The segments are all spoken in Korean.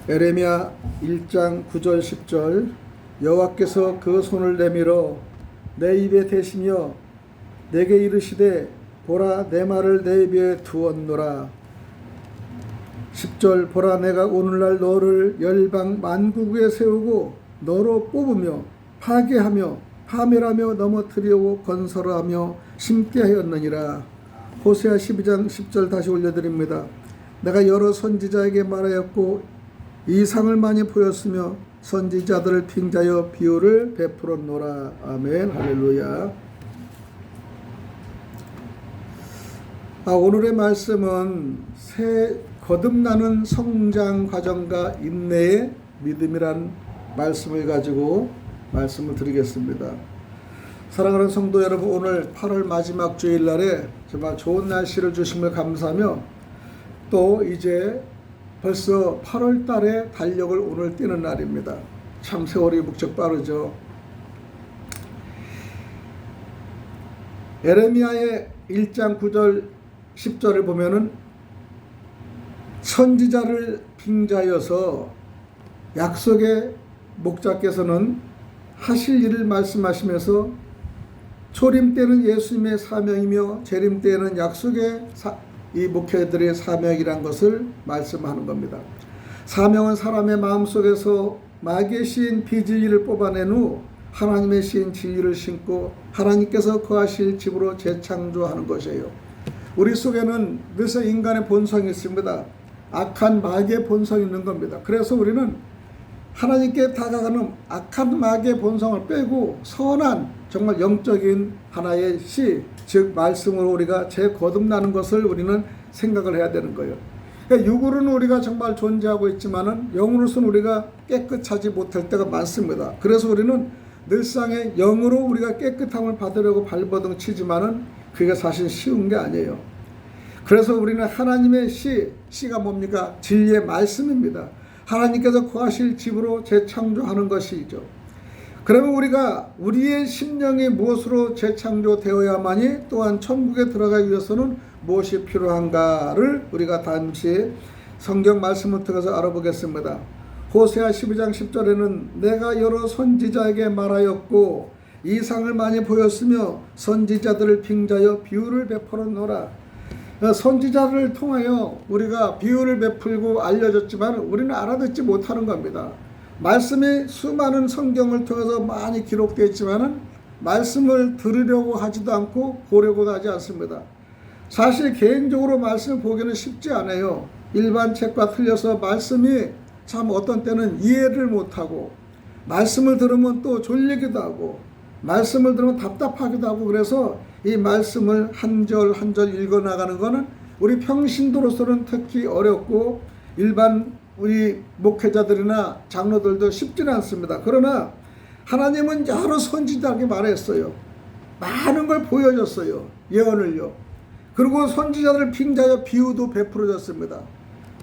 에레미야 1장 9절 10절 여호와께서 그 손을 내밀어 내 입에 대시며 내게 이르시되 보라 내 말을 내 입에 두었노라. 10절 보라 내가 오늘날 너를 열방 만국에 세우고 너로 뽑으며 파괴하며 파멸하며 넘어뜨리고 건설하며 심게 하였느니라. 호세아 12장 10절 다시 올려드립니다. 내가 여러 선지자에게 말하였고 이상을 많이 보였으며 선지자들을 빙자여 비유를 베풀었노라. 아멘. 할렐루야. 오늘의 말씀은 새 거듭나는 성장 과정과 인내의 믿음이란 말씀을 가지고 말씀을 드리겠습니다. 사랑하는 성도 여러분, 오늘 8월 마지막 주일날에 정말 좋은 날씨를 주심을 감사하며 또 이제 벌써 8월 달에 달력을 오늘 띄는 날입니다. 참 세월이 무척 빠르죠. 에레미야의 1장 9절 10절을 보면은 선지자를 빙자여서 약속의 목자께서는 하실 일을 말씀하시면서 초림 때는 예수님의 사명이며 재림 때는 약속의 이 목회들의 사명이란 것을 말씀하는 겁니다. 사명은 사람의 마음속에서 마귀의 씨인 비진리를 뽑아낸 후 하나님의 씨인 진리를 심고 하나님께서 거하실 집으로 재창조하는 것이에요. 우리 속에는 늘상 인간의 본성이 있습니다. 악한 마귀의 본성이 있는 겁니다. 그래서 우리는 하나님께 다가가는 악한 마귀의 본성을 빼고 선한 정말 영적인 하나의 씨, 즉 말씀으로 우리가 재거듭나는 것을 우리는 생각을 해야 되는 거예요. 그러니까 육으로는 우리가 정말 존재하고 있지만은 영으로서는 우리가 깨끗하지 못할 때가 많습니다. 그래서 우리는 늘상의 영으로 우리가 깨끗함을 받으려고 발버둥 치지만은 그게 사실 쉬운 게 아니에요. 그래서 우리는 하나님의 씨가 뭡니까? 진리의 말씀입니다. 하나님께서 거하실 집으로 재창조하는 것이죠. 그러면 우리가 우리의 심령이 무엇으로 재창조되어야만이 또한 천국에 들어가기 위해서는 무엇이 필요한가를 우리가 잠시 성경 말씀을 통해서 알아보겠습니다. 호세아 12장 10절에는 내가 여러 선지자에게 말하였고 이상을 많이 보였으며 선지자들을 빙자여 비유를 베풀었노라. 선지자를 통하여 우리가 비유를 베풀고 알려줬지만 우리는 알아듣지 못하는 겁니다. 말씀이 수많은 성경을 통해서 많이 기록되어 있지만 말씀을 들으려고 하지도 않고 보려고도 하지 않습니다. 사실 개인적으로 말씀을 보기는 쉽지 않아요. 일반 책과 틀려서 말씀이 참 어떤 때는 이해를 못하고 말씀을 들으면 또 졸리기도 하고 말씀을 들으면 답답하기도 하고 그래서 이 말씀을 한 절 한 절 읽어나가는 것은 우리 평신도로서는 특히 어렵고 일반 우리 목회자들이나 장로들도 쉽지는 않습니다. 그러나 하나님은 여러 선지자에게 말했어요. 많은 걸 보여줬어요. 예언을요. 그리고 선지자들을 빙자여 비유도 베풀어줬습니다.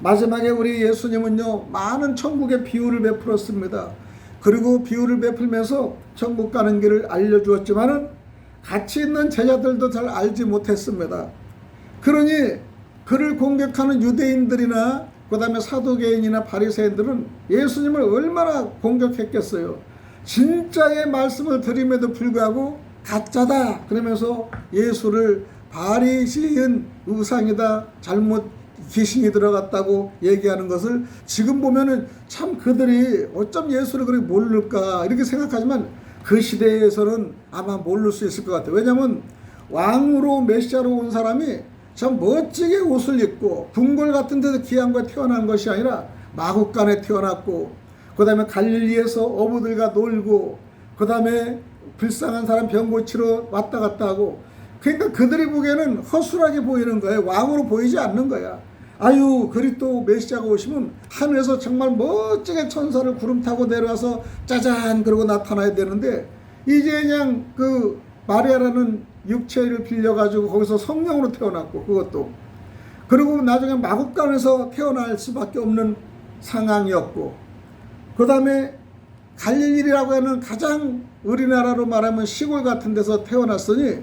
마지막에 우리 예수님은요 많은 천국의 비유를 베풀었습니다. 그리고 비유를 베풀면서 천국 가는 길을 알려주었지만은 같이 있는 제자들도 잘 알지 못했습니다. 그러니 그를 공격하는 유대인들이나 그 다음에 사두개인이나 바리새인들은 예수님을 얼마나 공격했겠어요. 진짜의 말씀을 드림에도 불구하고 가짜다 그러면서 예수를 바알이 지은 우상이다, 잘못 귀신이 들어갔다고 얘기하는 것을 지금 보면은 참 그들이 어쩜 예수를 그렇게 모를까 이렇게 생각하지만 그 시대에서는 아마 모를 수 있을 것 같아요. 왜냐하면 왕으로 메시아로 온 사람이 참 멋지게 옷을 입고 궁궐 같은 데서 귀한 거에 태어난 것이 아니라 마국간에 태어났고 그 다음에 갈릴리에서 어부들과 놀고 그 다음에 불쌍한 사람 병 고치러 왔다 갔다 하고 그러니까 그들이 보기에는 허술하게 보이는 거예요. 왕으로 보이지 않는 거야. 아유 그리스도 메시아가 오시면 하늘에서 정말 멋지게 천사를 구름 타고 내려와서 짜잔 그러고 나타나야 되는데 이제 그냥 그 마리아라는 육체를 빌려가지고 거기서 성령으로 태어났고 그것도 그리고 나중에 마국간에서 태어날 수밖에 없는 상황이었고 그 다음에 갈릴리라고 하는 가장 우리나라로 말하면 시골 같은 데서 태어났으니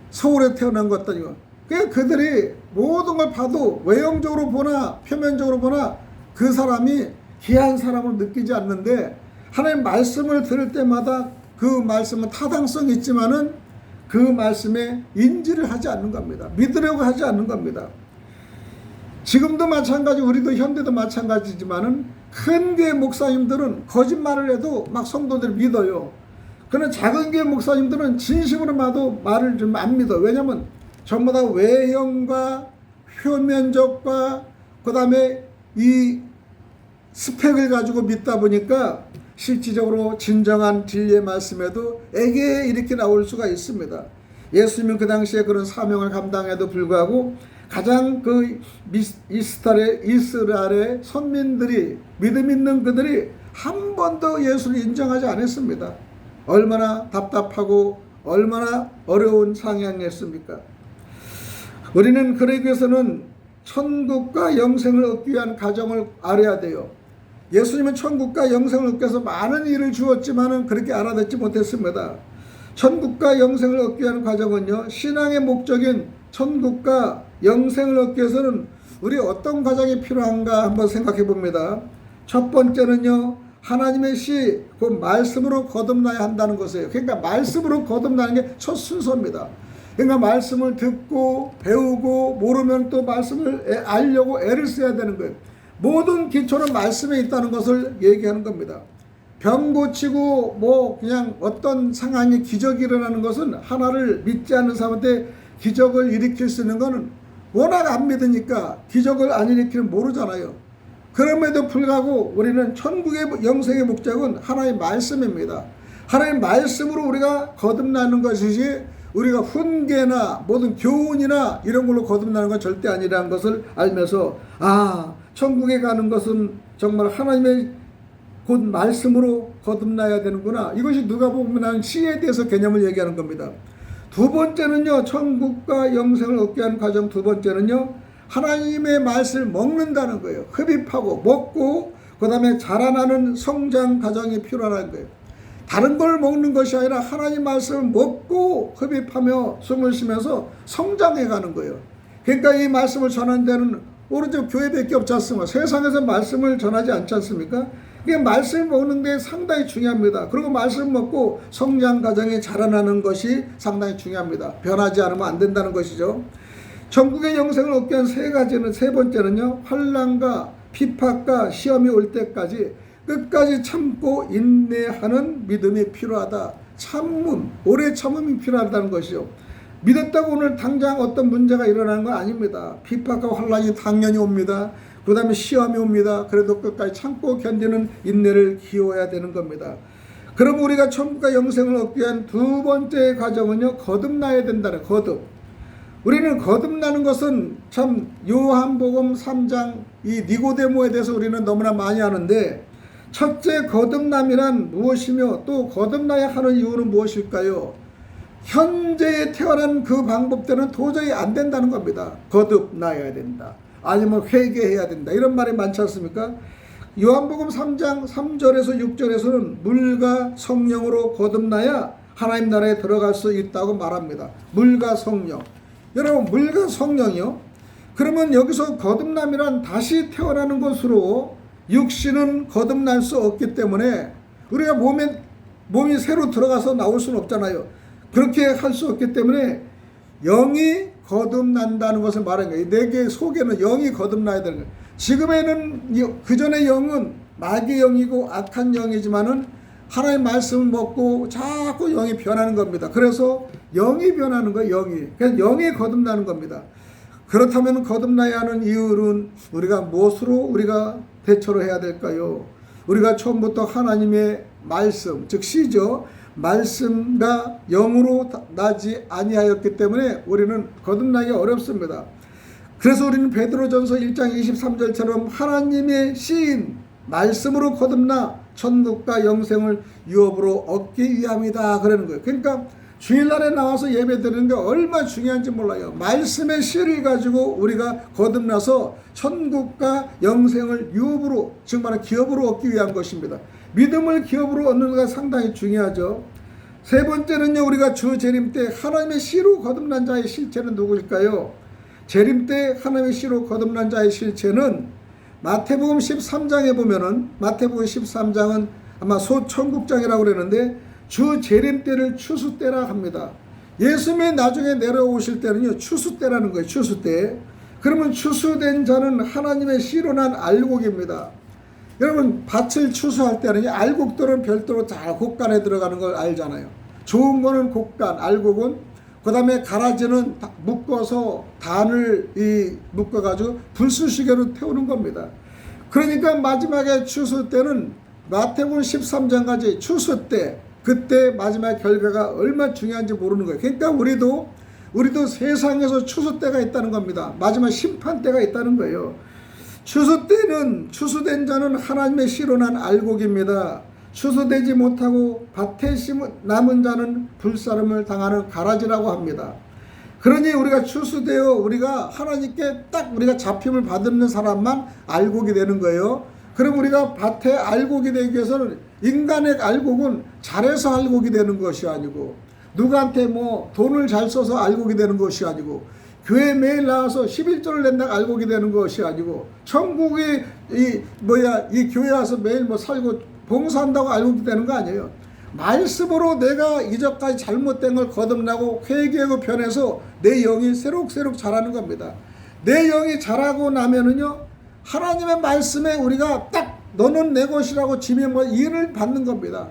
서울에 태어난 것 같다니까. 그러니까 그들이 모든 걸 봐도 외형적으로 보나 표면적으로 보나 그 사람이 귀한 사람으로 느끼지 않는데 하나님 말씀을 들을 때마다 그 말씀은 타당성이 있지만은 그 말씀에 인지를 하지 않는 겁니다. 믿으려고 하지 않는 겁니다. 지금도 마찬가지, 우리도 현대도 마찬가지지만은 큰 교회 목사님들은 거짓말을 해도 막 성도들 믿어요. 그러나 작은 교회 목사님들은 진심으로 봐도 말을 좀 안 믿어. 왜냐하면 전부 다 외형과 표면적과 그 다음에 이 스펙을 가지고 믿다 보니까 실질적으로 진정한 진리의 말씀에도 애게 이렇게 나올 수가 있습니다. 예수님은 그 당시에 그런 사명을 감당해도 불구하고 가장 그 이스라엘의 선민들이, 믿음 있는 그들이 한 번도 예수를 인정하지 않았습니다. 얼마나 답답하고 얼마나 어려운 상황이었습니까? 우리는 그러기 위해서는 천국과 영생을 얻기 위한 가정을 알아야 돼요. 예수님은 천국과 영생을 얻기 위해서 많은 일을 주었지만은 그렇게 알아듣지 못했습니다. 천국과 영생을 얻기 위한 과정은요, 신앙의 목적인 천국과 영생을 얻기 위해서는 우리 어떤 과정이 필요한가 한번 생각해 봅니다. 첫 번째는요, 하나님의 시, 그 말씀으로 거듭나야 한다는 것이에요. 그러니까 말씀으로 거듭나는 게 첫 순서입니다. 그러니까 말씀을 듣고 배우고 모르면 또 말씀을 알려고 애를 써야 되는 거예요. 모든 기초는 말씀에 있다는 것을 얘기하는 겁니다. 병 고치고 뭐 그냥 어떤 상황에 기적이 일어나는 것은 하나를 믿지 않는 사람한테 기적을 일으킬 수 있는 것은 워낙 안 믿으니까 기적을 안 일으키는 모르잖아요. 그럼에도 불구하고 우리는 천국의 영생의 목적은 하나의 말씀입니다. 하나의 말씀으로 우리가 거듭나는 것이지 우리가 훈계나 모든 교훈이나 이런 걸로 거듭나는 건 절대 아니라는 것을 알면서 천국에 가는 것은 정말 하나님의 곧 말씀으로 거듭나야 되는구나. 이것이 누가복음 시에 대해서 개념을 얘기하는 겁니다. 두 번째는요, 천국과 영생을 얻게 하는 과정 두 번째는요, 하나님의 말씀을 먹는다는 거예요. 흡입하고 먹고 그 다음에 자라나는 성장 과정이 필요하다는 거예요. 다른 걸 먹는 것이 아니라 하나님 말씀을 먹고 흡입하며 숨을 쉬면서 성장해 가는 거예요. 그러니까 이 말씀을 전하는 데는 오로지 교회밖에 없지 않습니까? 세상에서 말씀을 전하지 않지 않습니까? 그러니까 말씀을 먹는 게 상당히 중요합니다. 그리고 말씀을 먹고 성장 과정이 자라나는 것이 상당히 중요합니다. 변하지 않으면 안 된다는 것이죠. 천국의 영생을 얻게 한 세 가지는, 세 번째는요, 환난과 비박과 시험이 올 때까지 끝까지 참고 인내하는 믿음이 필요하다. 참음, 오래 참음이 필요하다는 것이죠. 믿었다고 오늘 당장 어떤 문제가 일어나는 건 아닙니다. 비박과 환난이 당연히 옵니다. 그 다음에 시험이 옵니다. 그래도 끝까지 참고 견디는 인내를 키워야 되는 겁니다. 그럼 우리가 천국과 영생을 얻기 위한 두 번째 과정은요, 거듭나야 된다는 거듭. 우리는 거듭나는 것은 참 요한복음 3장 이 니고데모에 대해서 우리는 너무나 많이 아는데, 첫째 거듭남이란 무엇이며 또 거듭나야 하는 이유는 무엇일까요? 현재에 태어난 그 방법대로는 도저히 안 된다는 겁니다. 거듭나야 된다. 아니면 회개해야 된다. 이런 말이 많지 않습니까? 요한복음 3장 3절에서 6절에서는 물과 성령으로 거듭나야 하나님 나라에 들어갈 수 있다고 말합니다. 물과 성령. 여러분, 물과 성령이요? 그러면 여기서 거듭남이란 다시 태어나는 것으로 육신은 거듭날 수 없기 때문에 우리가 몸이 새로 들어가서 나올 수는 없잖아요. 그렇게 할 수 없기 때문에 영이 거듭난다는 것을 말하는 거예요. 내게 속에는 영이 거듭나야 되는 거예요. 지금에는 그 전의 영은 마귀의 영이고 악한 영이지만은 하나님의 말씀을 먹고 자꾸 영이 변하는 겁니다. 그래서 영이 변하는 거예요. 그래서 영이 거듭나는 겁니다. 그렇다면 거듭나야 하는 이유는 우리가 무엇으로 우리가 대처를 해야 될까요? 우리가 처음부터 하나님의 말씀, 즉 시죠. 말씀과 영으로 나지 아니하였기 때문에 우리는 거듭나기 어렵습니다. 그래서 우리는 베드로전서 1장 23절처럼 하나님의 시인 말씀으로 거듭나 천국과 영생을 유업으로 얻기 위함이다 그러는 거예요. 그러니까 주일날에 나와서 예배 드리는 게 얼마나 중요한지 몰라요. 말씀의 씨를 가지고 우리가 거듭나서 천국과 영생을 유업으로, 즉 말하는 기업으로 얻기 위한 것입니다. 믿음을 기업으로 얻는 것가 상당히 중요하죠. 세 번째는요, 우리가 주 재림 때 하나님의 씨로 거듭난 자의 실체는 누구일까요? 재림 때 하나님의 씨로 거듭난 자의 실체는 마태복음 13장에 보면은, 마태복음 13장은 아마 소천국장이라고 그러는데 주 재림 때를 추수 때라 합니다. 예수님이 나중에 내려오실 때는요, 추수 때라는 거예요. 추수 때. 그러면 추수된 자는 하나님의 씨로 난 알곡입니다. 여러분, 밭을 추수할 때는 알곡들은 별도로 다 곡간에 들어가는 걸 알잖아요. 좋은 거는 곡간, 알곡은, 그 다음에 가라지는 묶어서 단을 묶어가지고 불쑤시개로 태우는 겁니다. 그러니까 마지막에 추수 때는 마태복음 13장까지 추수 때, 그때 마지막 결과가 얼마나 중요한지 모르는 거예요. 그러니까 우리도 세상에서 추수 때가 있다는 겁니다. 마지막 심판 때가 있다는 거예요. 추수 때는, 추수된 자는 하나님의 씨로 난 알곡입니다. 추수되지 못하고 밭에 남은 자는 불사름을 당하는 가라지라고 합니다. 그러니 우리가 추수되어 우리가 하나님께 딱 우리가 잡힘을 받는 사람만 알곡이 되는 거예요. 그럼 우리가 밭에 알곡이 되기 위해서는, 인간의 알곡은 잘해서 알곡이 되는 것이 아니고, 누구한테 뭐 돈을 잘 써서 알곡이 되는 것이 아니고, 교회 매일 나와서 11조를 낸다고 알곡이 되는 것이 아니고, 천국에 이 교회 와서 매일 뭐 살고 봉사한다고 알곡이 되는 거 아니에요. 말씀으로 내가 이전까지 잘못된 걸 거듭나고 회개하고 변해서 내 영이 새록새록 자라는 겁니다. 내 영이 자라고 나면은요, 하나님의 말씀에 우리가 딱 너는 내 것이라고 지명과 이해를 받는 겁니다.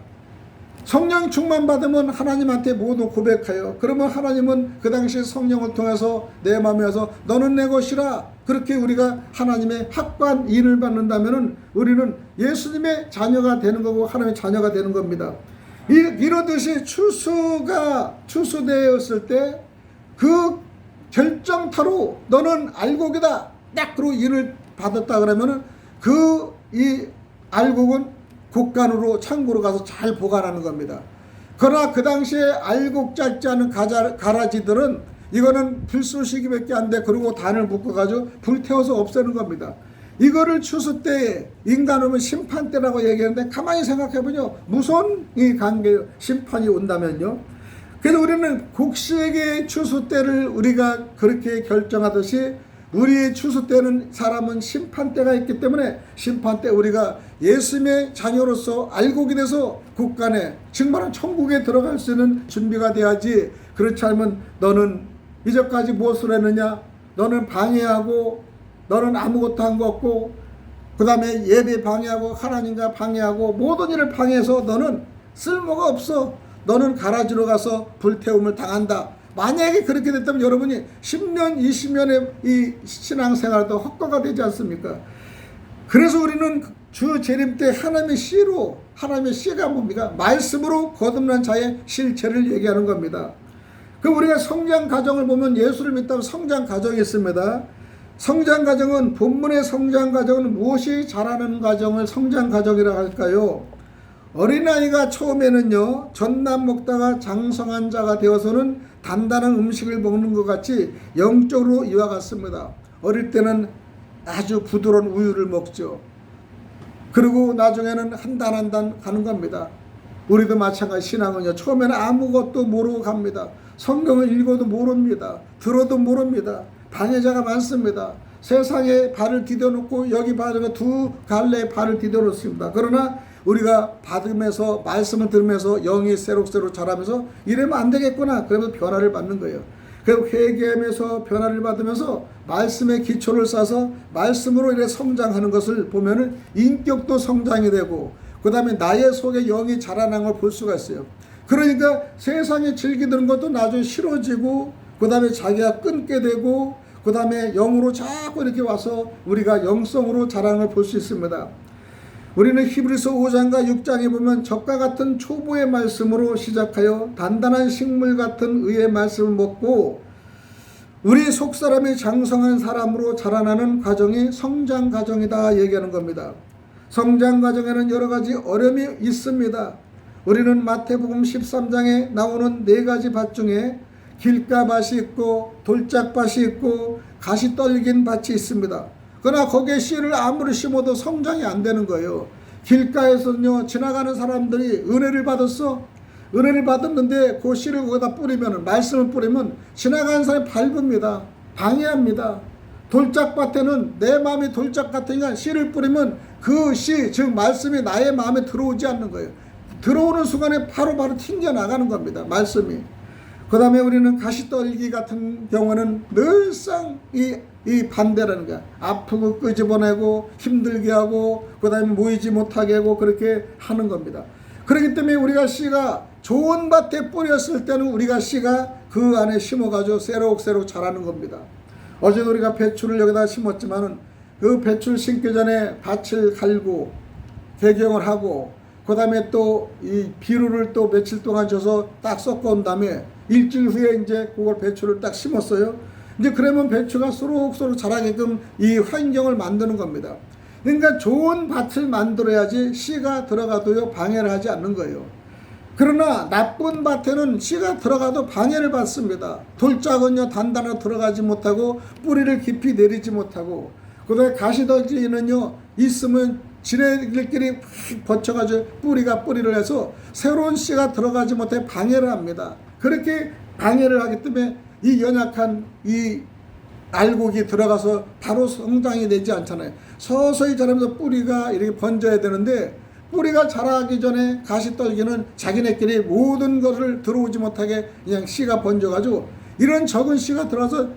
성령 충만 받으면 하나님한테 모두 고백해요. 그러면 하나님은 그 당시 성령을 통해서 내 마음에 와서 너는 내 것이라, 그렇게 우리가 하나님의 확고한 인을 받는다면 우리는 예수님의 자녀가 되는 거고 하나님의 자녀가 되는 겁니다. 이러듯이 추수되었을 때 그 결정타로 너는 알곡이다, 딱 그러고 인을 받았다 그러면은 이 알곡은 곡간으로 창고로 가서 잘 보관하는 겁니다. 그러나 그 당시에 알곡 작지 않은 가라지들은 이거는 불쏘시기밖에 안 돼. 그리고 단을 묶어가지고 불태워서 없애는 겁니다. 이거를 추수 때에, 인간은 심판 때라고 얘기하는데 가만히 생각해보면 무서운 이 관계, 심판이 온다면요. 그래서 우리는 곡식의 추수 때를 우리가 그렇게 결정하듯이 우리의 추수 때는 사람은 심판 때가 있기 때문에 심판 때 우리가 예수님의 자녀로서 알곡이 돼서 국간에, 정말은 천국에 들어갈 수 있는 준비가 돼야지. 그렇지 않으면 너는 이제까지 무엇을 했느냐, 너는 방해하고, 너는 아무것도 한 거 없고, 그 다음에 예배 방해하고 하나님과 방해하고 모든 일을 방해해서 너는 쓸모가 없어. 너는 가라지로 가서 불태움을 당한다. 만약에 그렇게 됐다면 여러분이 10년, 20년의 이 신앙생활도 헛거가 되지 않습니까? 그래서 우리는 주 재림 때 하나님의 씨로, 하나님의 씨가 뭡니까? 말씀으로 거듭난 자의 실체를 얘기하는 겁니다. 그 우리가 성장 과정을 보면 예수를 믿다면 성장 과정이 있습니다. 성장 과정은, 본문의 성장 과정은 무엇이 자라는 과정을 성장 과정이라고 할까요? 어린아이가 처음에는요, 전남 먹다가 장성한 자가 되어서는 단단한 음식을 먹는 것 같이 영적으로 이와 같습니다. 어릴 때는 아주 부드러운 우유를 먹죠. 그리고 나중에는 한 단 한 단 가는 겁니다. 우리도 마찬가지. 신앙은요, 처음에는 아무것도 모르고 갑니다. 성경을 읽어도 모릅니다. 들어도 모릅니다. 방해자가 많습니다. 세상에 발을 디뎌놓고 여기 발을 두 갈래에 발을 디뎌놓습니다. 그러나 우리가 받으면서, 말씀을 들으면서 영이 새록새록 자라면서 이러면 안 되겠구나, 그러면서 변화를 받는 거예요. 그리고 회개하면서 변화를 받으면서 말씀의 기초를 쌓아서 말씀으로 이렇게 성장하는 것을 보면은 인격도 성장이 되고, 그 다음에 나의 속에 영이 자라난 걸 볼 수가 있어요. 그러니까 세상에 즐기는 것도 나중에 싫어지고, 그 다음에 자기가 끊게 되고, 그 다음에 영으로 자꾸 이렇게 와서 우리가 영성으로 자라는 걸 볼 수 있습니다. 우리는 히브리서 5장과 6장에 보면 적과 같은 초보의 말씀으로 시작하여 단단한 식물 같은 의의 말씀을 먹고 우리 속사람이 장성한 사람으로 자라나는 과정이 성장 과정이다 얘기하는 겁니다. 성장 과정에는 여러 가지 어려움이 있습니다. 우리는 마태복음 13장에 나오는 4가지 밭 중에 길가밭이 있고 돌짝밭이 있고 가시 떨긴 밭이 있습니다. 그러나 거기에 씨를 아무리 심어도 성장이 안 되는 거예요. 길가에서는요, 지나가는 사람들이 은혜를 받았어. 은혜를 받았는데 그 씨를 거기다 뿌리면, 말씀을 뿌리면 지나가는 사람이 밟습니다. 방해합니다. 돌짝밭에는 내 마음이 돌짝 같으니까 씨를 뿌리면 그 씨, 즉 말씀이 나의 마음에 들어오지 않는 거예요. 들어오는 순간에 바로바로 튕겨나가는 겁니다. 말씀이. 그 다음에 우리는 가시떨기 같은 경우는 늘상 이 반대라는 거야. 아프고 끄집어내고 힘들게 하고 그 다음에 모이지 못하게 하고 그렇게 하는 겁니다. 그렇기 때문에 우리가 씨가 좋은 밭에 뿌렸을 때는 우리가 씨가 그 안에 심어가지고 새록새록 자라는 겁니다. 어제도 우리가 배추를 여기다 심었지만은 그 배추를 심기 전에 밭을 갈고 개경을 하고 그 다음에 또 이 비료를 또 며칠 동안 줘서 딱 섞어 온 다음에 일주일 후에 이제 그걸 배추를 딱 심었어요. 이제 그러면 배추가 소록소록 자라게끔 이 환경을 만드는 겁니다. 그러니까 좋은 밭을 만들어야지 씨가 들어가도요 방해를 하지 않는 거예요. 그러나 나쁜 밭에는 씨가 들어가도 방해를 받습니다. 돌짝은요 단단하게 들어가지 못하고 뿌리를 깊이 내리지 못하고 그다음에 가시떨기는요 있으면 지네들끼리 팍 버쳐가지고 뿌리를 해서 새로운 씨가 들어가지 못해 방해를 합니다. 그렇게 방해를 하기 때문에 이 연약한 이 알곡이 들어가서 바로 성장이 되지 않잖아요. 서서히 자라면서 뿌리가 이렇게 번져야 되는데 뿌리가 자라기 전에 가시떨기는 자기네끼리 모든 것을 들어오지 못하게 그냥 씨가 번져가지고 이런 적은 씨가 들어와서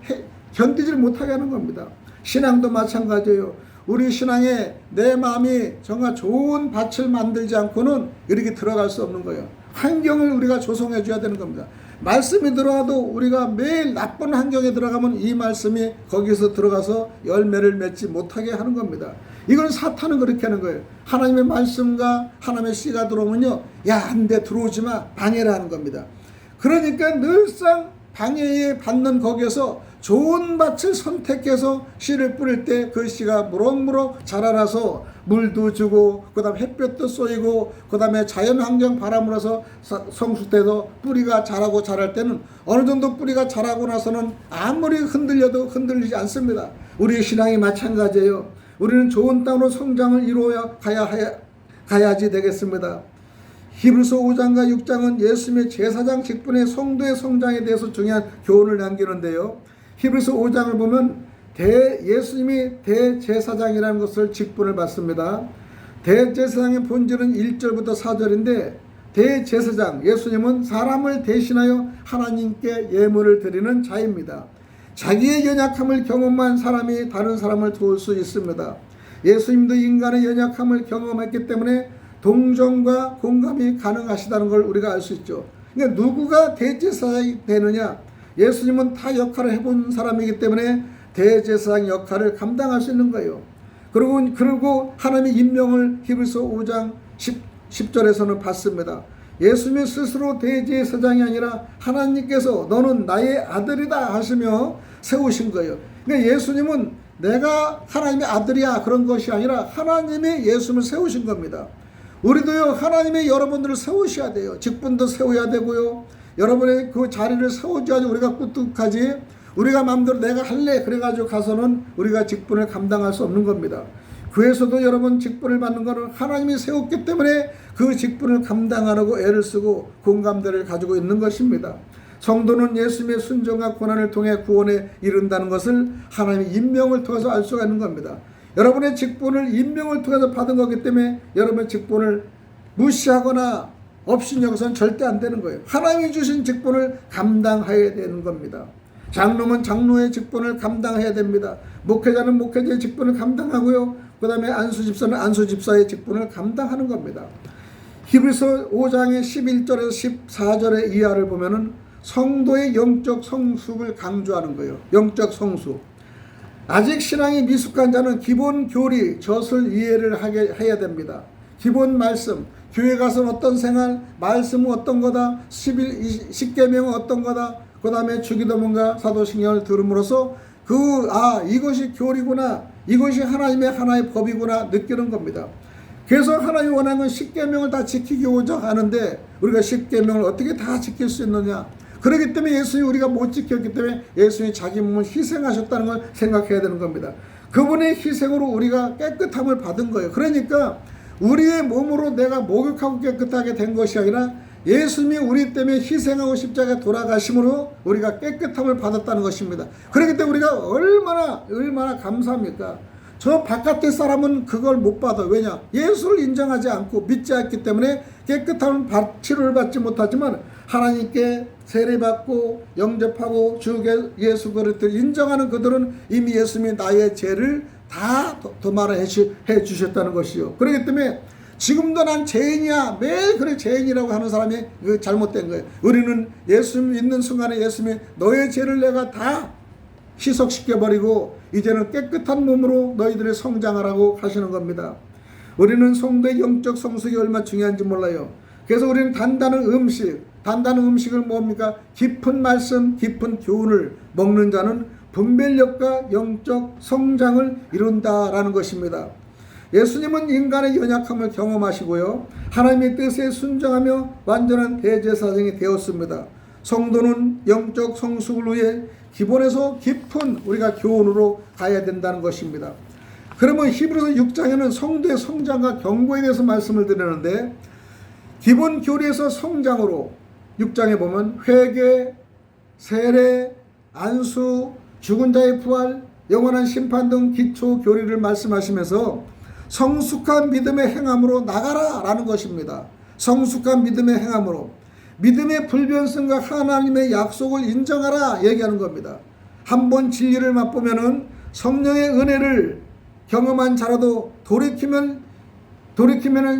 견디질 못하게 하는 겁니다. 신앙도 마찬가지예요. 우리 신앙에 내 마음이 정말 좋은 밭을 만들지 않고는 이렇게 들어갈 수 없는 거예요. 환경을 우리가 조성해 줘야 되는 겁니다. 말씀이 들어와도 우리가 매일 나쁜 환경에 들어가면 이 말씀이 거기서 들어가서 열매를 맺지 못하게 하는 겁니다. 이건 사탄은 그렇게 하는 거예요. 하나님의 말씀과 하나님의 씨가 들어오면요, 야, 안 돼, 들어오지 마, 방해를 하는 겁니다. 그러니까 늘상 방해에 받는 거기에서 좋은 밭을 선택해서 씨를 뿌릴 때 그 씨가 무럭무럭 자라나서 물도 주고 그 다음에 햇볕도 쏘이고 그 다음에 자연환경 바람으로서 성숙돼서 뿌리가 자라고 자랄 때는 어느 정도 뿌리가 자라고 나서는 아무리 흔들려도 흔들리지 않습니다. 우리의 신앙이 마찬가지예요. 우리는 좋은 땅으로 성장을 이루어 가야지 되겠습니다. 히브리서 5장과 6장은 예수님의 제사장 직분의 성도의 성장에 대해서 중요한 교훈을 남기는데요. 히브리서 5장을 보면 예수님이 대제사장이라는 것을 직분을 받습니다. 대제사장의 본질은 1절부터 4절인데 대제사장 예수님은 사람을 대신하여 하나님께 예물을 드리는 자입니다. 자기의 연약함을 경험한 사람이 다른 사람을 도울 수 있습니다. 예수님도 인간의 연약함을 경험했기 때문에 동정과 공감이 가능하시다는 걸 우리가 알 수 있죠. 그러니까 누구가 대제사장이 되느냐? 예수님은 다 역할을 해본 사람이기 때문에 대제사장 역할을 감당할 수 있는 거예요. 그리고 하나님의 임명을 히브리서 5장 10절에서는 받습니다. 예수님이 스스로 대제사장이 아니라 하나님께서 너는 나의 아들이다 하시며 세우신 거예요. 그러니까 예수님은 내가 하나님의 아들이야 그런 것이 아니라 하나님이 예수님을 세우신 겁니다. 우리도요 하나님의 여러분들을 세우셔야 돼요. 직분도 세워야 되고요. 여러분의 그 자리를 세워줘야지 우리가 꿀뚝하지 우리가 마음대로 내가 할래 그래가지고 가서는 우리가 직분을 감당할 수 없는 겁니다. 교회에서도 여러분 직분을 받는 것은 하나님이 세웠기 때문에 그 직분을 감당하려고 애를 쓰고 공감대를 가지고 있는 것입니다. 성도는 예수님의 순종과 고난을 통해 구원에 이른다는 것을 하나님의 임명을 통해서 알 수가 있는 겁니다. 여러분의 직분을 임명을 통해서 받은 거기 때문에 여러분의 직분을 무시하거나 업신여겨서는 절대 안 되는 거예요. 하나님이 주신 직분을 감당해야 되는 겁니다. 장로는 장로의 직분을 감당해야 됩니다. 목회자는 목회자의 직분을 감당하고요. 그 다음에 안수집사는 안수집사의 직분을 감당하는 겁니다. 히브리서 5장의 11절에서 14절의 이하를 보면은 성도의 영적 성숙을 강조하는 거예요. 영적 성숙. 아직 신앙이 미숙한 자는 기본 교리, 젖을 이해를 해야 됩니다. 기본 말씀, 교회 가서 어떤 생활, 말씀은 어떤 거다, 10계명은 어떤 거다, 그 다음에 주기도문과 사도신경을 들음으로써 이것이 교리구나, 이것이 하나의 법이구나 느끼는 겁니다. 그래서 하나님이 원하는 건 10계명을 다 지키고자 하는데 우리가 10계명을 어떻게 다 지킬 수 있느냐? 그렇기 때문에 예수님이 우리가 못 지켰기 때문에 예수님이 자기 몸을 희생하셨다는 걸 생각해야 되는 겁니다. 그분의 희생으로 우리가 깨끗함을 받은 거예요. 그러니까 우리의 몸으로 내가 목욕하고 깨끗하게 된 것이 아니라 예수님이 우리 때문에 희생하고 십자가에 돌아가심으로 우리가 깨끗함을 받았다는 것입니다. 그렇기 때문에 우리가 얼마나 감사합니까? 저 바깥의 사람은 그걸 못 받아. 왜냐? 예수를 인정하지 않고 믿지 않기 때문에 깨끗함을 치료를 받지 못하지만 하나님께 세례받고 영접하고 주 예수 그리스도를 인정하는 그들은 이미 예수님이 나의 죄를 다 도말해 주셨다는 것이요. 그렇기 때문에 지금도 난 죄인이야, 매일 그래 죄인이라고 하는 사람이 잘못된 거예요. 우리는 예수님 믿는 순간에 예수님이 너의 죄를 내가 다 희석시켜버리고 이제는 깨끗한 몸으로 너희들이 성장하라고 하시는 겁니다. 우리는 성도의 영적 성숙이 얼마나 중요한지 몰라요. 그래서 우리는 단단한 음식을 뭡니까? 깊은 말씀, 깊은 교훈을 먹는 자는 분별력과 영적 성장을 이룬다라는 것입니다. 예수님은 인간의 연약함을 경험하시고요, 하나님의 뜻에 순종하며 완전한 대제사장이 되었습니다. 성도는 영적 성숙을 위해 기본에서 깊은 우리가 교훈으로 가야 된다는 것입니다. 그러면 히브리서 6장에는 성도의 성장과 경고에 대해서 말씀을 드리는데, 기본 교리에서 성장으로 6장에 보면 회개, 세례, 안수, 죽은 자의 부활, 영원한 심판 등 기초 교리를 말씀하시면서 성숙한 믿음의 행함으로 나가라 라는 것입니다. 성숙한 믿음의 행함으로, 믿음의 불변성과 하나님의 약속을 인정하라 얘기하는 겁니다. 한번 진리를 맛보면은 성령의 은혜를 경험한 자라도 돌이키면은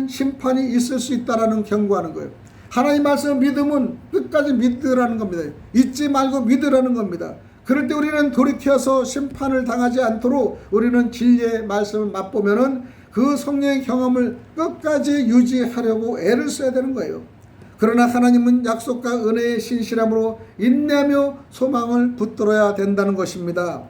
심판이 있을 수 있다라는 경고하는 거예요. 하나님 말씀 믿음은 끝까지 믿으라는 겁니다. 잊지 말고 믿으라는 겁니다. 그럴 때 우리는 돌이켜서 심판을 당하지 않도록 우리는 진리의 말씀을 맛보면은 그 성령의 경험을 끝까지 유지하려고 애를 써야 되는 거예요. 그러나 하나님은 약속과 은혜의 신실함으로 인내하며 소망을 붙들어야 된다는 것입니다.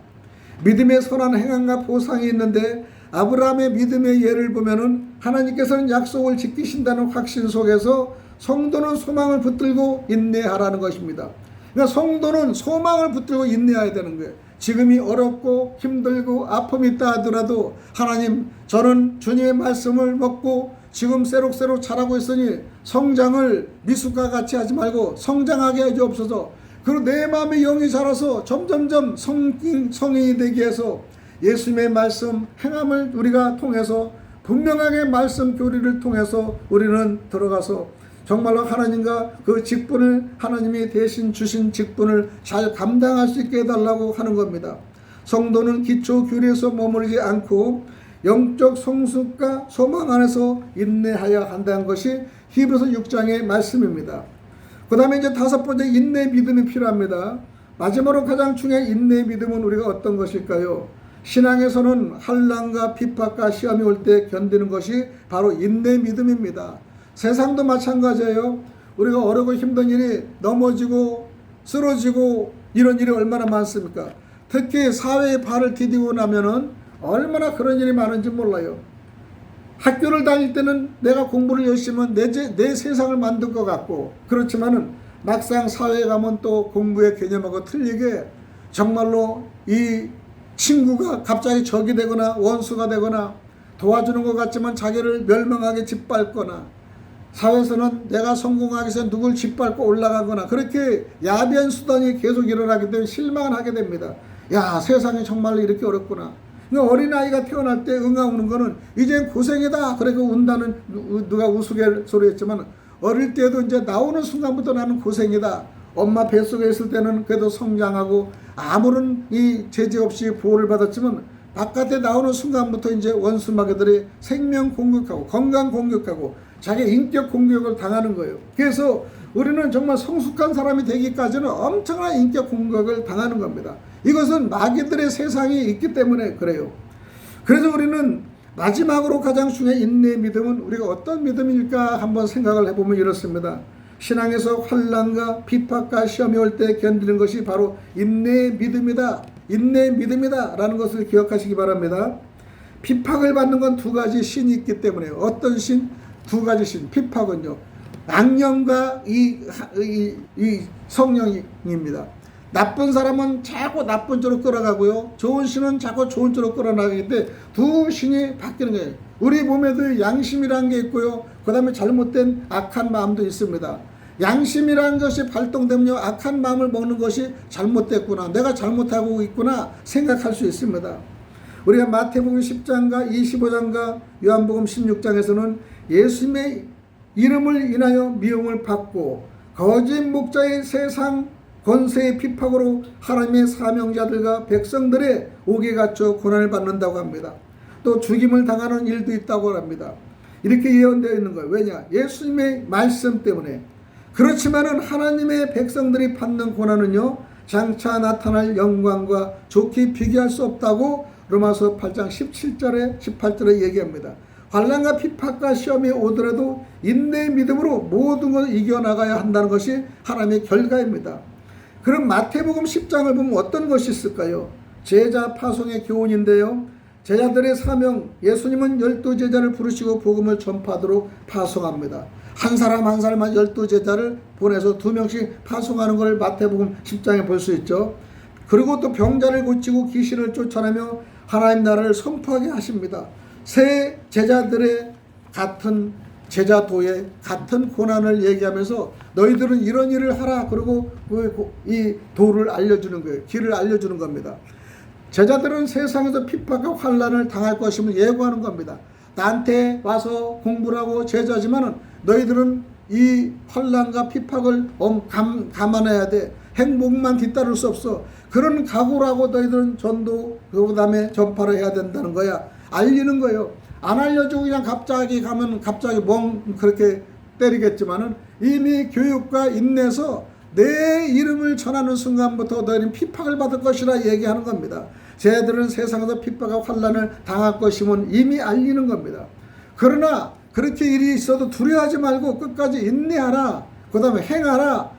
믿음의 선한 행함과 보상이 있는데 아브라함의 믿음의 예를 보면은 하나님께서는 약속을 지키신다는 확신 속에서 성도는 소망을 붙들고 인내하라는 것입니다. 그러니까 성도는 소망을 붙들고 인내해야 되는 거예요. 지금이 어렵고 힘들고 아픔이 있다 하더라도 하나님, 저는 주님의 말씀을 먹고 지금 새록새록 자라고 있으니 성장을 미숙과 같이 하지 말고 성장하게 해 주옵소서. 그리고 내 마음의 영이 자라서 점점점 성인이 되게 해서 예수님의 말씀 행함을 우리가 통해서 분명하게 말씀 교리를 통해서 우리는 들어가서 정말로 하나님과 그 직분을, 하나님이 대신 주신 직분을 잘 감당할 수 있게 해달라고 하는 겁니다. 성도는 기초 교리에서 머무르지 않고 영적 성숙과 소망 안에서 인내하여야 한다는 것이 히브리서 6장의 말씀입니다. 그 다음에 이제 다섯 번째, 인내 믿음이 필요합니다. 마지막으로 가장 중요한 인내 믿음은 우리가 어떤 것일까요? 신앙에서는 환난과 핍박과 시험이 올 때 견디는 것이 바로 인내 믿음입니다. 세상도 마찬가지예요. 우리가 어렵고 힘든 일이 넘어지고 쓰러지고 이런 일이 얼마나 많습니까? 특히 사회에 발을 디디고 나면은 얼마나 그런 일이 많은지 몰라요. 학교를 다닐 때는 내가 공부를 열심히 하면 내 세상을 만들 것 같고, 그렇지만은 막상 사회에 가면 또 공부의 개념하고 틀리게 정말로 이 친구가 갑자기 적이 되거나 원수가 되거나 도와주는 것 같지만 자기를 멸망하게 짓밟거나, 사회에서는 내가 성공하기 위해서 누굴 짓밟고 올라가거나 그렇게 야비한 수단이 계속 일어나기 때문에 실망을 하게 됩니다. 야, 세상이 정말로 이렇게 어렵구나. 어린아이가 태어날 때 응아 우는 거는 이젠 고생이다 그러고 운다는, 누가 우스갯소리 했지만 어릴 때도 이제 나오는 순간부터 나는 고생이다. 엄마 뱃속에 있을 때는 그래도 성장하고 아무런 이 제재 없이 보호를 받았지만 바깥에 나오는 순간부터 이제 원수마귀들이 생명 공격하고 건강 공격하고 자기 인격 공격을 당하는 거예요. 그래서 우리는 정말 성숙한 사람이 되기까지는 엄청난 인격 공격을 당하는 겁니다. 이것은 마귀들의 세상이 있기 때문에 그래요. 그래서 우리는 마지막으로 가장 중요한 인내의 믿음은 우리가 어떤 믿음일까 한번 생각을 해보면 이렇습니다. 신앙에서 환난과 핍박과 시험이 올 때 견디는 것이 바로 인내의 믿음이다. 인내의 믿음이다 라는 것을 기억하시기 바랍니다. 핍박을 받는 건 두 가지 신이 있기 때문에, 어떤 신? 두 가지 신. 핍박은요, 악령과 이 성령입니다. 나쁜 사람은 자꾸 나쁜 쪽으로 끌어가고요, 좋은 신은 자꾸 좋은 쪽으로 끌어나가기 때문에 두 신이 바뀌는 거예요. 우리 몸에도 양심이라는 게 있고요, 그 다음에 잘못된 악한 마음도 있습니다. 양심이라는 것이 발동되면요, 악한 마음을 먹는 것이 잘못됐구나, 내가 잘못하고 있구나 생각할 수 있습니다. 우리가 마태복음 10장과 25장과 요한복음 16장에서는 예수님의 이름을 인하여 미움을 받고 거짓 목자의 세상 권세의 핍박으로 하나님의 사명자들과 백성들의 옥에 갇혀 고난을 받는다고 합니다. 또 죽임을 당하는 일도 있다고 합니다. 이렇게 예언되어 있는 거예요. 왜냐? 예수님의 말씀 때문에. 그렇지만은 하나님의 백성들이 받는 고난은요, 장차 나타날 영광과 좋게 비교할 수 없다고 로마서 8장 17절에 18절에 얘기합니다. 환난과 핍박과 시험이 오더라도 인내의 믿음으로 모든 것을 이겨나가야 한다는 것이 하나님의 결과입니다. 그럼 마태복음 10장을 보면 어떤 것이 있을까요? 제자 파송의 교훈인데요, 제자들의 사명, 예수님은 12제자를 부르시고 복음을 전파하도록 파송합니다. 한 사람 한 사람만 12제자를 보내서 2명씩 파송하는 걸 마태복음 10장에 볼 수 있죠. 그리고 또 병자를 고치고 귀신을 쫓아내며 하나님 나라를 선포하게 하십니다. 새 제자들의 같은 제자도의 같은 고난을 얘기하면서 너희들은 이런 일을 하라, 그리고 이 도를 알려주는 거예요. 길을 알려주는 겁니다. 제자들은 세상에서 핍박과 환난을 당할 것임을 예고하는 겁니다. 나한테 와서 공부를 하고 제자지만은 너희들은 이 환난과 핍박을 감안해야 돼. 행복만 뒤따를 수 없어. 그런 각오를 하고 너희들은 전도, 그 다음에 전파를 해야 된다는 거야. 알리는 거예요. 안 알려주고 그냥 갑자기 가면 갑자기 그렇게 때리겠지만은 이미 교육과 인내에서 내 이름을 전하는 순간부터 너희는 핍박을 받을 것이라 얘기하는 겁니다. 쟤들은 세상에서 핍박과 환난을 당할 것임은 이미 알리는 겁니다. 그러나 그렇게 일이 있어도 두려워하지 말고 끝까지 인내하라, 그 다음에 행하라,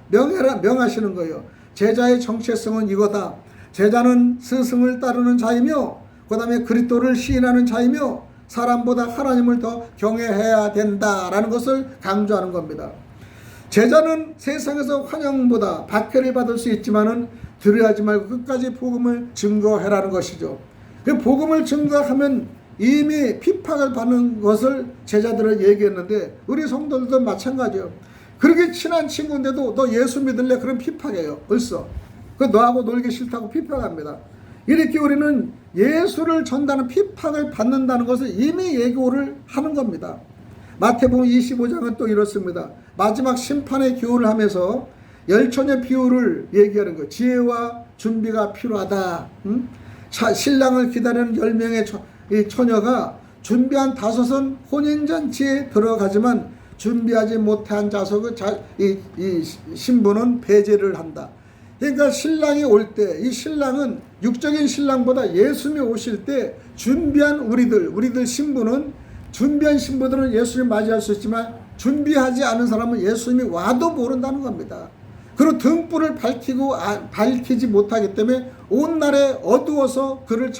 명하시는 거예요. 제자의 정체성은 이거다. 제자는 스승을 따르는 자이며 그 다음에 그리스도를 시인하는 자이며 사람보다 하나님을 더 경외해야 된다라는 것을 강조하는 겁니다. 제자는 세상에서 환영보다 박해를 받을 수 있지만은 두려워하지 말고 끝까지 복음을 증거해라는 것이죠. 그 복음을 증거하면 이미 핍박을 받는 것을 제자들을 얘기했는데 우리 성도들도 마찬가지예요. 그렇게 친한 친구인데도 너 예수 믿을래? 그럼 핍박해요. 벌써. 그 너하고 놀기 싫다고 핍박합니다. 이렇게 우리는 예수를 전하는 핍박을 받는다는 것을 이미 예고를 하는 겁니다. 마태복음 25장은 또 이렇습니다. 마지막 심판의 교훈을 하면서 열처녀 비유를 얘기하는 거예요. 지혜와 준비가 필요하다. 신랑을 기다리는 10명의 처녀가 준비한 5은 혼인잔치에 들어가지만 준비하지 못한 자석의 이 신부는 배제를 한다. 그러니까 신랑이 올 때, 이 신랑은 육적인 신랑보다 예수님이 오실 때 준비한 우리들 신부는, 준비한 신부들은 예수님을 맞이할 수 있지만 준비하지 않은 사람은 예수님이 와도 모른다는 겁니다. 그리고 등불을 밝히지 못하기 때문에 온 날에 어두워서 그를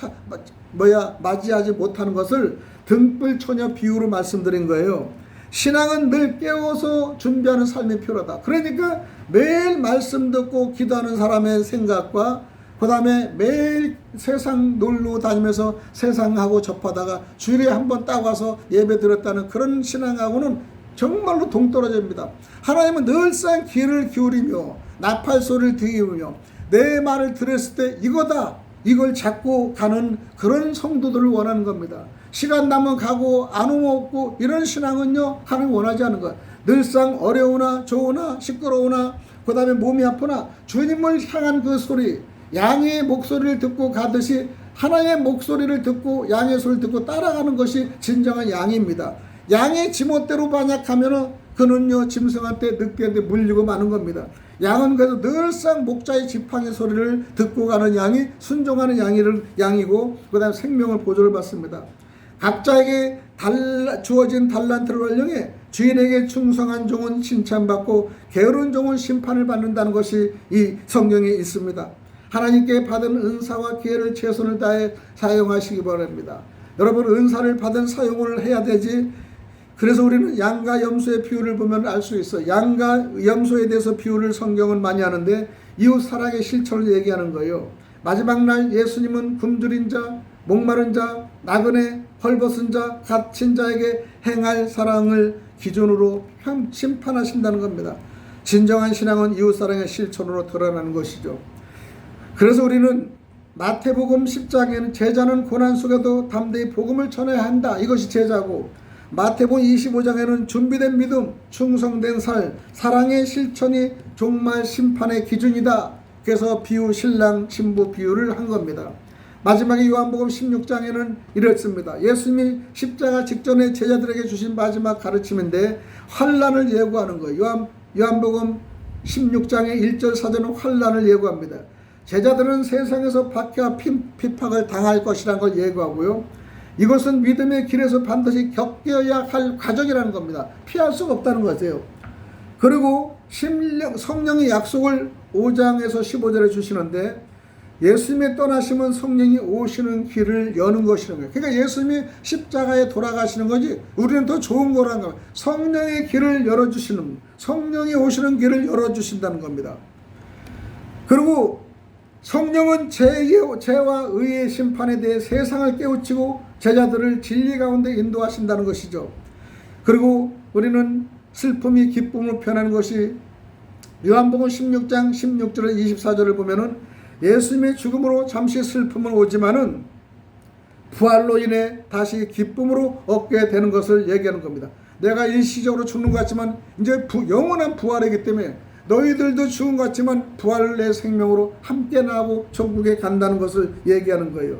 맞이하지 못하는 것을 등불 처녀 비유로 말씀드린 거예요. 신앙은 늘 깨워서 준비하는 삶이 필요하다. 그러니까 매일 말씀 듣고 기도하는 사람의 생각과 그 다음에 매일 세상 놀러 다니면서 세상하고 접하다가 주일에 한번 딱 와서 예배 드렸다는 그런 신앙하고는 정말로 동떨어집니다. 하나님은 늘상 귀를 기울이며 나팔 소리를 들으며 내 말을 들었을 때 이거다, 이걸 잡고 가는 그런 성도들을 원하는 겁니다. 시간 나면 가고 안 오면 없고 이런 신앙은요, 하나님 원하지 않는 거예요. 늘상 어려우나 좋으나 시끄러우나 그 다음에 몸이 아프나 주님을 향한 그 소리, 양의 목소리를 듣고 가듯이 하나님의 목소리를 듣고 양의 소리를 듣고 따라가는 것이 진정한 양입니다. 양의 지멋대로 반역하면은 그는요 짐승한테 늑대한테 물리고 마는 겁니다. 양은 그래서 늘상 목자의 지팡이 소리를 듣고 가는 양이 순종하는 양이고 그 다음에 생명을 보조를 받습니다. 각자에게 주어진 달란트를 활용해 주인에게 충성한 종은 칭찬받고 게으른 종은 심판을 받는다는 것이 이 성경에 있습니다. 하나님께 받은 은사와 기회를 최선을 다해 사용하시기 바랍니다. 여러분, 은사를 받은 사용을 해야 되지. 그래서 우리는 양과 염소의 비유를 보면 알 수 있어요. 양과 염소에 대해서 비유를 성경은 많이 하는데 이웃 사랑의 실천을 얘기하는 거예요. 마지막 날 예수님은 굶주린 자, 목마른 자, 나그네, 헐벗은 자, 갇힌 자에게 행할 사랑을 기준으로 심판하신다는 겁니다. 진정한 신앙은 이웃사랑의 실천으로 드러나는 것이죠. 그래서 우리는 마태복음 10장에는 제자는 고난 속에도 담대히 복음을 전해야 한다. 이것이 제자고, 마태복음 25장에는 준비된 믿음, 충성된 살, 사랑의 실천이 종말 심판의 기준이다. 그래서 비유, 신랑 신부 비유를 한 겁니다. 마지막에 요한복음 16장에는 이랬습니다. 예수님이 십자가 직전에 제자들에게 주신 마지막 가르침인데 환난을 예고하는 거예요. 요한복음 16장의 1절 4절은 환난을 예고합니다. 제자들은 세상에서 박해와 핍박을 당할 것이라는 걸 예고하고요. 이것은 믿음의 길에서 반드시 겪어야 할 과정이라는 겁니다. 피할 수가 없다는 것이에요. 그리고 성령의 약속을 5장에서 15절에 주시는데, 예수님의 떠나심은 성령이 오시는 길을 여는 것이라는 거예요. 그러니까 예수님이 십자가에 돌아가시는 거지 우리는 더 좋은 거라는 겁니다. 성령의 길을 열어주시는, 성령이 오시는 길을 열어주신다는 겁니다. 그리고 성령은 죄와 의의 심판에 대해 세상을 깨우치고 제자들을 진리 가운데 인도하신다는 것이죠. 그리고 우리는 슬픔이 기쁨으로 변하는 것이 요한복음 16장 16절에 24절을 보면은 예수님의 죽음으로 잠시 슬픔은 오지만은 부활로 인해 다시 기쁨으로 얻게 되는 것을 얘기하는 겁니다. 내가 일시적으로 죽는 것 같지만 이제 영원한 부활이기 때문에 너희들도 죽은 것 같지만 부활을 내 생명으로 함께 나하고 천국에 간다는 것을 얘기하는 거예요.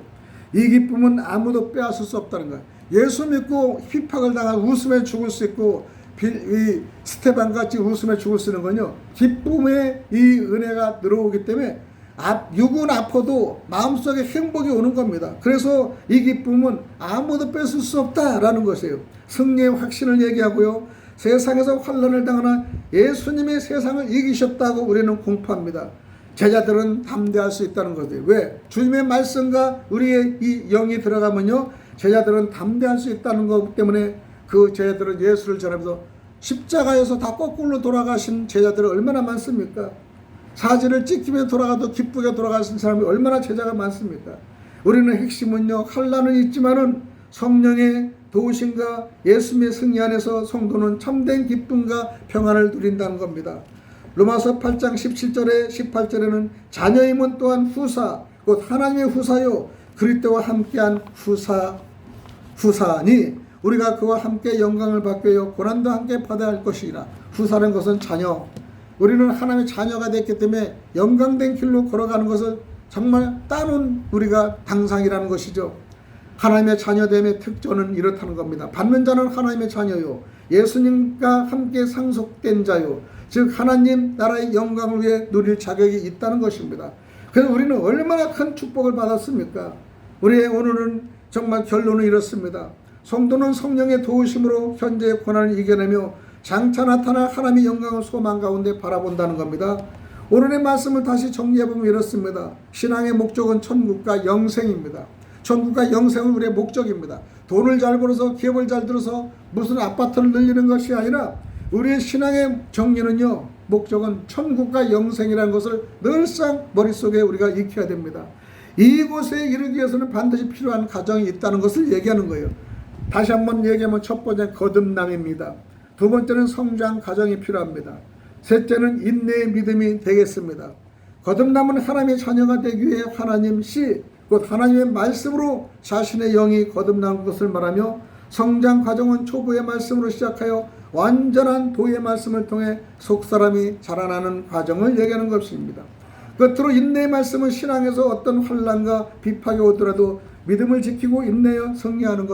이 기쁨은 아무도 빼앗을 수 없다는 거예요. 예수 믿고 핍박을 당한 웃음에 죽을 수 있고, 이 스테반같이 웃음에 죽을 수 있는 건요, 기쁨의 이 은혜가 들어오기 때문에 육은 아파도 마음속에 행복이 오는 겁니다. 그래서 이 기쁨은 아무도 뺏을 수 없다라는 것이에요. 승리의 확신을 얘기하고요. 세상에서 환난을 당하나 예수님의 세상을 이기셨다고 우리는 공포합니다. 제자들은 담대할 수 있다는 것이에요. 왜? 주님의 말씀과 우리의 이 영이 들어가면요, 제자들은 담대할 수 있다는 것 때문에 그 제자들은 예수를 전하면서 십자가에서 다 거꾸로 돌아가신 제자들은 얼마나 많습니까? 사지를 찍히며 돌아가도 기쁘게 돌아가신 사람이 얼마나 제자가 많습니까? 우리는 핵심은요, 환난은 있지만은 성령의 도우심과 예수님의 승리 안에서 성도는 참된 기쁨과 평안을 누린다는 겁니다. 로마서 8장 17절에 18절에는 자녀임은 또한 후사, 곧 하나님의 후사요 그리스도와 함께한 후사니 우리가 그와 함께 영광을 받고요 고난도 함께 받아야 할 것이라. 후사라는 것은 자녀, 우리는 하나님의 자녀가 됐기 때문에 영광된 길로 걸어가는 것을 정말 따놓은 우리가 당상이라는 것이죠. 하나님의 자녀됨의 특징은 이렇다는 겁니다. 받는 자는 하나님의 자녀요, 예수님과 함께 상속된 자요, 즉 하나님 나라의 영광을 위해 누릴 자격이 있다는 것입니다. 그래서 우리는 얼마나 큰 축복을 받았습니까? 우리의 오늘은 정말 결론은 이렇습니다. 성도는 성령의 도우심으로 현재의 고난을 이겨내며 장차 나타날 하나님의 영광을 소망 가운데 바라본다는 겁니다. 오늘의 말씀을 다시 정리해보면 이렇습니다. 신앙의 목적은 천국과 영생입니다. 천국과 영생은 우리의 목적입니다. 돈을 잘 벌어서 기업을 잘 들어서 무슨 아파트를 늘리는 것이 아니라 우리의 신앙의 정리는요, 목적은 천국과 영생이라는 것을 늘상 머릿속에 우리가 익혀야 됩니다. 이곳에 이르기 위해서는 반드시 필요한 과정이 있다는 것을 얘기하는 거예요. 다시 한번 얘기하면 첫 번째 거듭남입니다. 두 번째는 성장 과정이 필요합니다. 셋째는 인내의 믿음이 되겠습니다. 거듭남은 하나님의 자녀가 되기 위해 하나님 씨, 곧 하나님의 말씀으로 자신의 영이 거듭난 것을 말하며, 성장 과정은 초보의 말씀으로 시작하여 완전한 도의 말씀을 통해 속사람이 자라나는 과정을 얘기하는 것입니다. 끝으로 인내의 말씀은 신앙에서 어떤 환난과 비판이 오더라도 믿음을 지키고 인내하여 승리하는 것,